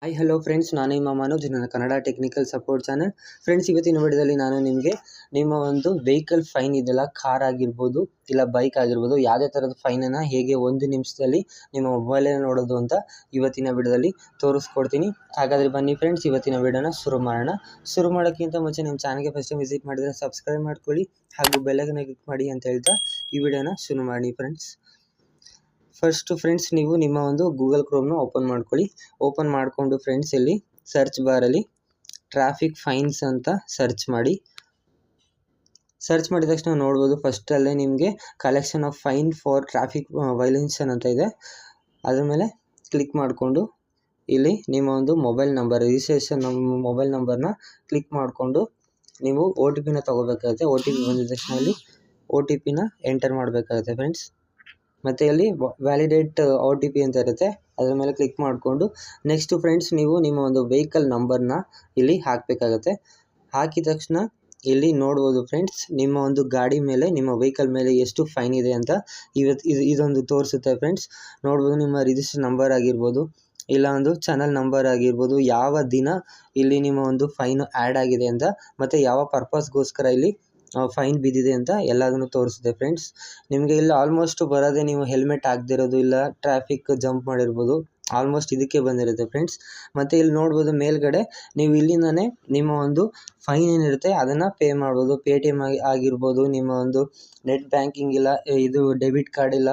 Hi hello friends, ನಾನು ನಿಮ್ಮ ಮನೋಜ್, ನನ್ನ Kannada technical support channel. Friends, ಇವತ್ತಿನ ವಿಡಿಯೋದಲ್ಲಿ ನಾನು ನಿಮಗೆ ನಿಮ್ಮ ಒಂದು ವೆಹಿಕಲ್ ಫೈನ್ ಇದೆಲ್ಲ, ಕಾರ್ ಆಗಿರ್ಬೋದು ಇಲ್ಲ ಬೈಕ್ ಆಗಿರ್ಬೋದು, ಯಾವುದೇ ಥರದ ಫೈನನ್ನು ಹೇಗೆ 1 ನಿಮಿಷದಲ್ಲಿ ನಿಮ್ಮ ಮೊಬೈಲಲ್ಲಿ ನೋಡೋದು ಅಂತ ಇವತ್ತಿನ ವಿಡಿಯೋದಲ್ಲಿ ತೋರಿಸ್ಕೊಡ್ತೀನಿ. ಹಾಗಾದರೆ ಬನ್ನಿ ಫ್ರೆಂಡ್ಸ್, ಇವತ್ತಿನ ವಿಡಿಯೋನ ಶುರು ಮಾಡೋಣ. ಶುರು ಮಾಡೋಕ್ಕಿಂತ ಮುಂಚೆ ನಿಮ್ಮ ಚಾನಲ್ಗೆ ಫಸ್ಟ್ ಟೈಮ್ ವಿಸಿಟ್ ಮಾಡಿದರೆ ಸಬ್ಸ್ಕ್ರೈಬ್ ಮಾಡ್ಕೊಳ್ಳಿ ಹಾಗೂ ಬೆಲ್ಲೈಕನ್ನ ಕ್ಲಿಕ್ ಮಾಡಿ ಅಂತ ಹೇಳ್ತಾ ಈ ವಿಡಿಯೋನ ಶುರು ಮಾಡಿ ಫ್ರೆಂಡ್ಸ್. ಫಸ್ಟು ಫ್ರೆಂಡ್ಸ್, ನೀವು ನಿಮ್ಮ ಒಂದು ಗೂಗಲ್ ಕ್ರೋಮ್ನ ಓಪನ್ ಮಾಡ್ಕೊಳ್ಳಿ. ಓಪನ್ ಮಾಡಿಕೊಂಡು ಫ್ರೆಂಡ್ಸ್, ಇಲ್ಲಿ ಸರ್ಚ್ ಬಾರಲ್ಲಿ ಟ್ರಾಫಿಕ್ ಫೈನ್ಸ್ ಅಂತ ಸರ್ಚ್ ಮಾಡಿ. ಸರ್ಚ್ ಮಾಡಿದ ತಕ್ಷಣ ನೋಡ್ಬೋದು, ಫಸ್ಟಲ್ಲೇ ನಿಮಗೆ collection of fine for traffic violation ಅಂತ ಇದೆ. ಅದ್ರ ಮೇಲೆ ಕ್ಲಿಕ್ ಮಾಡಿಕೊಂಡು ಇಲ್ಲಿ ನಿಮ್ಮ ಒಂದು ಮೊಬೈಲ್ ನಂಬರ್, ರಿಜಿಸ್ಟ್ರೇಷನ್ ಮೊಬೈಲ್ ನಂಬರ್ನ ಕ್ಲಿಕ್ ಮಾಡಿಕೊಂಡು ನೀವು OTPನ ತೊಗೋಬೇಕಾಗುತ್ತೆ. OTP ಬಂದಿದ ತಕ್ಷಣ ಇಲ್ಲಿ OTPನ ಎಂಟರ್ ಮಾಡಬೇಕಾಗುತ್ತೆ ಫ್ರೆಂಡ್ಸ್. ಮತ್ತು ಇಲ್ಲಿ ವ್ಯಾಲಿಡೇಟ್ OTP ಅಂತ ಇರುತ್ತೆ, ಅದ್ರ ಮೇಲೆ ಕ್ಲಿಕ್ ಮಾಡಿಕೊಂಡು ನೆಕ್ಸ್ಟು ಫ್ರೆಂಡ್ಸ್, ನೀವು ನಿಮ್ಮ ಒಂದು ವೆಹಿಕಲ್ ನಂಬರ್ನ ಇಲ್ಲಿ ಹಾಕಬೇಕಾಗತ್ತೆ. ಹಾಕಿದ ತಕ್ಷಣ ಇಲ್ಲಿ ನೋಡ್ಬೋದು ಫ್ರೆಂಡ್ಸ್, ನಿಮ್ಮ ಒಂದು ಗಾಡಿ ಮೇಲೆ, ನಿಮ್ಮ ವೆಹಿಕಲ್ ಮೇಲೆ ಎಷ್ಟು ಫೈನ್ ಇದೆ ಅಂತ ಇದೊಂದು ತೋರಿಸುತ್ತೆ ಫ್ರೆಂಡ್ಸ್. ನೋಡ್ಬೋದು, ನಿಮ್ಮ ರಿಜಿಸ್ಟರ್ ನಂಬರ್ ಆಗಿರ್ಬೋದು, ಇಲ್ಲ ಒಂದು ಚಾನಲ್ ನಂಬರ್ ಆಗಿರ್ಬೋದು, ಯಾವ ದಿನ ಇಲ್ಲಿ ನಿಮ್ಮ ಒಂದು ಫೈನು ಆ್ಯಡ್ ಆಗಿದೆ ಅಂತ, ಮತ್ತು ಯಾವ ಪರ್ಪಸ್ಗೋಸ್ಕರ ಇಲ್ಲಿ ಫೈನ್ ಬಿದ್ದಿದೆ ಅಂತ ಎಲ್ಲದನ್ನು ತೋರಿಸಿದೆ ಫ್ರೆಂಡ್ಸ್. ನಿಮಗೆ ಇಲ್ಲಿ ಆಲ್ಮೋಸ್ಟ್ ಬರೋದೇ, ನೀವು ಹೆಲ್ಮೆಟ್ ಹಾಕ್ದಿರೋದು ಇಲ್ಲ ಟ್ರಾಫಿಕ್ ಜಂಪ್ ಮಾಡಿರ್ಬೋದು, ಆಲ್ಮೋಸ್ಟ್ ಇದಕ್ಕೆ ಬಂದಿರುತ್ತೆ ಫ್ರೆಂಡ್ಸ್. ಮತ್ತು ಇಲ್ಲಿ ನೋಡ್ಬೋದು ಮೇಲ್ಗಡೆ, ನೀವು ಇಲ್ಲಿಂದನೇ ನಿಮ್ಮ ಒಂದು ಫೈನ್ ಏನಿರುತ್ತೆ ಅದನ್ನು ಪೇ ಮಾಡ್ಬೋದು. Paytm ಆಗಿರ್ಬೋದು, ನಿಮ್ಮ ಒಂದು ನೆಟ್ ಬ್ಯಾಂಕಿಂಗ್ ಇಲ್ಲ, ಇದು ಡೆಬಿಟ್ ಕಾರ್ಡ್ ಇಲ್ಲ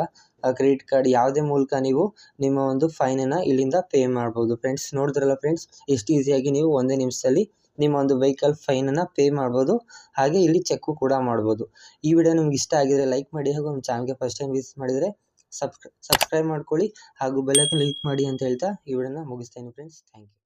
ಕ್ರೆಡಿಟ್ ಕಾರ್ಡ್, ಯಾವುದೇ ಮೂಲಕ ನೀವು ನಿಮ್ಮ ಒಂದು ಫೈನನ್ನು ಇಲ್ಲಿಂದ ಪೇ ಮಾಡ್ಬೋದು ಫ್ರೆಂಡ್ಸ್. ನೋಡಿದ್ರಲ್ಲ ಫ್ರೆಂಡ್ಸ್, ಎಷ್ಟು ಈಸಿಯಾಗಿ ನೀವು 1 ನಿಮಿಷದಲ್ಲಿ ನಿಮ್ಮ ಒಂದು ವೆಹಿಕಲ್ ಫೈನನ್ನು ಪೇ ಮಾಡ್ಬೋದು. ಹಾಗೆ ಇಲ್ಲಿ ಚೆಕ್ಕು ಕೂಡ ಮಾಡ್ಬೋದು. ಈ ವಿಡಿಯೋ ನಿಮ್ಗೆ ಇಷ್ಟ ಆಗಿದರೆ ಲೈಕ್ ಮಾಡಿ ಹಾಗೂ ನಮ್ಮ ಚಾನಲ್ಗೆ ಫಸ್ಟ್ ಟೈಮ್ ವಿಸಿಟ್ ಮಾಡಿದರೆ ಸಬ್ಸ್ಕ್ರೈಬ್ ಮಾಡ್ಕೊಳ್ಳಿ ಹಾಗೂ ಬೆಲ್ ಐಕಾನ್ ಕ್ಲಿಕ್ ಮಾಡಿ ಅಂತ ಹೇಳ್ತಾ ಈ ವಿಡಿಯೋನ ಮುಗಿಸ್ತೀನಿ ಫ್ರೆಂಡ್ಸ್. Thank you.